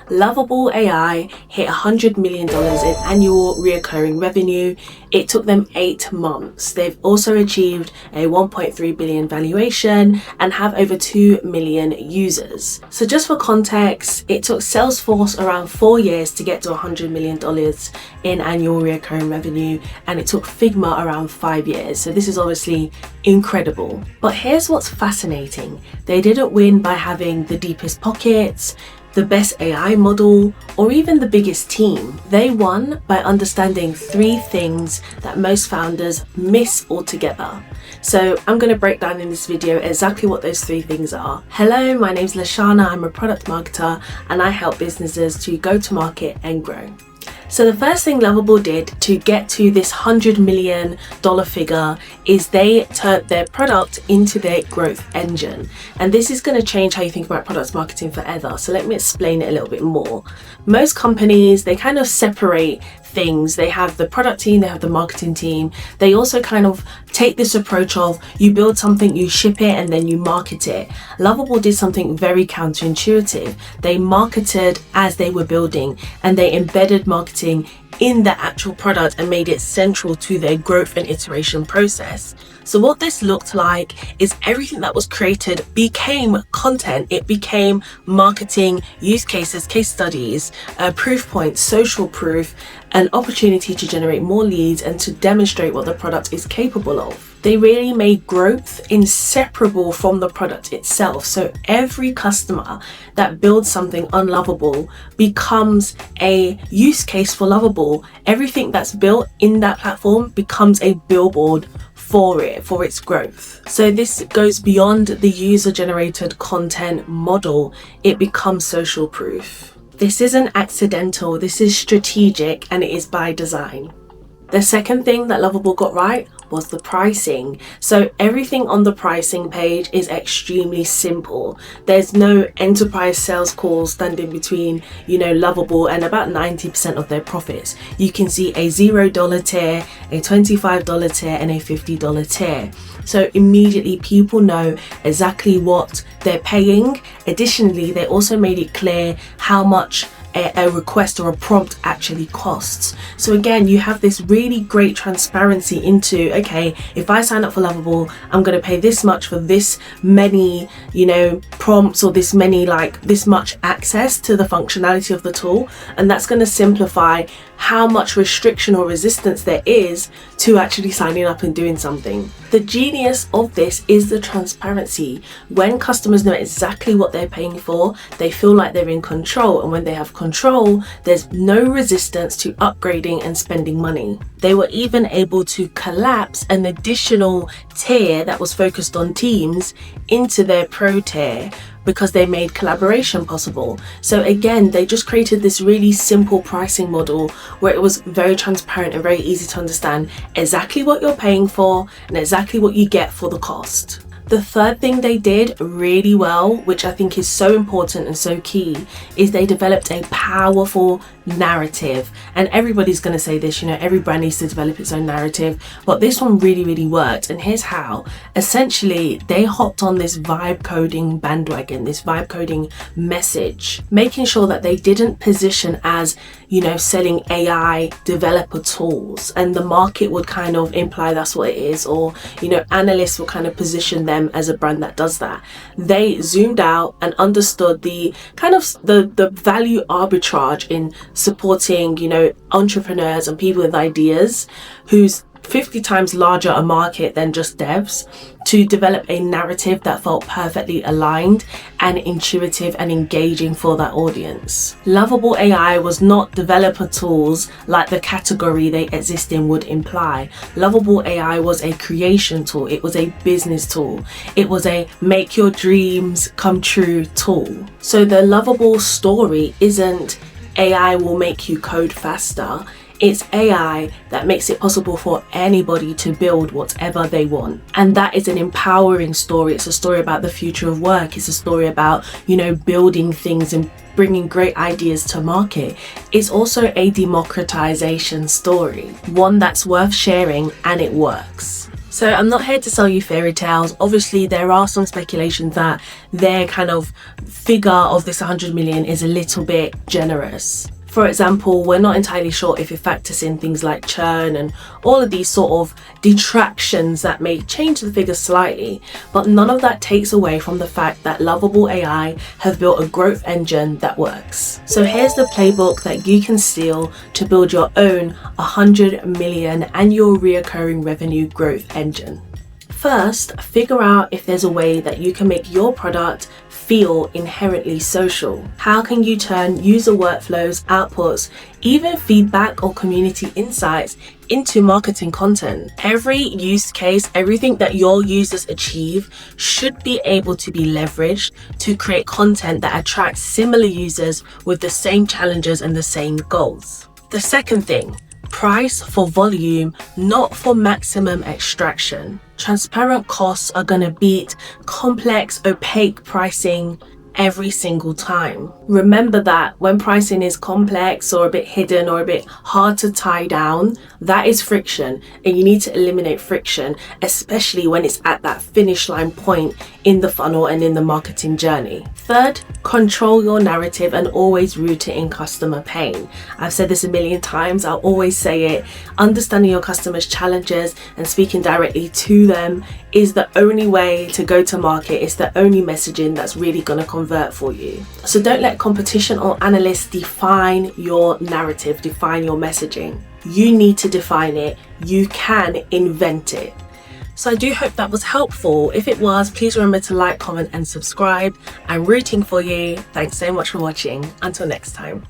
Lovable AI hit $100 million in annual recurring revenue. It took them 8 months. They've also achieved a 1.3 billion valuation and have over 2 million users. So just for context, it took Salesforce around 4 years to get to $100 million in annual recurring revenue, and it took Figma around 5 years. So this is obviously incredible. But here's what's fascinating. They didn't win by having the deepest pockets, the best AI model, or even the biggest team. They won by understanding 3 things that most founders miss altogether. So I'm going to break down in this video exactly what those 3 things are. Hello, my name's Lashana. I'm a product marketer and I help businesses to go to market and grow. So the first thing Lovable did to get to this $100 million figure is they turned their product into their growth engine. And this is going to change how you think about product marketing forever. So let me explain it a little bit more. Most companies, they kind of separate things. They have the product team, they have the marketing team. They also kind of take this approach of you build something, you ship it, and then you market it. Lovable did something very counterintuitive. They marketed as they were building, and they embedded marketing in the actual product and made it central to their growth and iteration process. So what this looked like is everything that was created became content. It became marketing, use cases, case studies, proof points, social proof, an opportunity to generate more leads and to demonstrate what the product is capable of. They really made growth inseparable from the product itself. So every customer that builds something on Lovable becomes a use case for Lovable. Everything that's built in that platform becomes a billboard for its growth. So this goes beyond the user-generated content model. It becomes social proof. This isn't accidental, this is strategic, and it is by design. The second thing that Lovable got right was the pricing. So everything on the pricing page is extremely simple. There's no enterprise sales calls standing between, Lovable and about 90% of their profits. You can see a $0 tier, a $25 tier, and a $50 tier. So immediately people know exactly what they're paying. Additionally, they also made it clear how much a request or a prompt actually costs. So again, you have this really great transparency into, okay, if I sign up for Lovable, I'm going to pay this much for this many, prompts, or this much access to the functionality of the tool. And that's going to simplify how much restriction or resistance there is to actually signing up and doing something. The genius of this is the transparency. When customers know exactly what they're paying for, they feel like they're in control. And when they have control, there's no resistance to upgrading and spending money. They were even able to collapse an additional tier that was focused on teams into their pro tier, because they made collaboration possible. So again, they just created this really simple pricing model where it was very transparent and very easy to understand exactly what you're paying for and exactly what you get for the cost. The third thing they did really well, which I think is so important and so key, is they developed a powerful narrative. And everybody's going to say this, every brand needs to develop its own narrative, but this one really, really worked. And here's how. Essentially, they hopped on this vibe coding bandwagon, this vibe coding message, making sure that they didn't position as, selling AI developer tools, and the market would kind of imply that's what it is, or, analysts will kind of position them as a brand that does that. They zoomed out and understood the kind of the value arbitrage in supporting, entrepreneurs and people with ideas who's 50 times larger a market than just devs, to develop a narrative that felt perfectly aligned and intuitive and engaging for that audience. Lovable AI was not developer tools like the category they exist in would imply. Lovable AI was a creation tool. It was a business tool. It was a make your dreams come true tool. So the Lovable story isn't AI will make you code faster. It's AI that makes it possible for anybody to build whatever they want. And that is an empowering story. It's a story about the future of work. It's a story about, building things and bringing great ideas to market. It's also a democratization story, one that's worth sharing, and it works. So I'm not here to sell you fairy tales. Obviously, there are some speculations that their kind of figure of this 100 million is a little bit generous. For example, we're not entirely sure if it factors in things like churn and all of these sort of detractions that may change the figure slightly, but none of that takes away from the fact that Lovable AI have built a growth engine that works. So here's the playbook that you can steal to build your own 100 million annual reoccurring revenue growth engine. First, figure out if there's a way that you can make your product feel inherently social. How can you turn user workflows, outputs, even feedback or community insights into marketing content? Every use case, everything that your users achieve should be able to be leveraged to create content that attracts similar users with the same challenges and the same goals. The second thing, price for volume, not for maximum extraction. Transparent costs are going to beat complex, opaque pricing every single time. Remember that when pricing is complex or a bit hidden or a bit hard to tie down, that is friction, and you need to eliminate friction, especially when it's at that finish line point in the funnel and in the marketing journey. Third, control your narrative and always root it in customer pain. I've said this a million times, I'll always say it. Understanding your customers' challenges and speaking directly to them is the only way to go to market. It's the only messaging that's really going to convert for you. So don't let competition or analysts define your narrative, define your messaging. You need to define it. You can invent it. So I do hope that was helpful. If it was, please remember to like, comment and subscribe. I'm rooting for you. Thanks so much for watching. Until next time.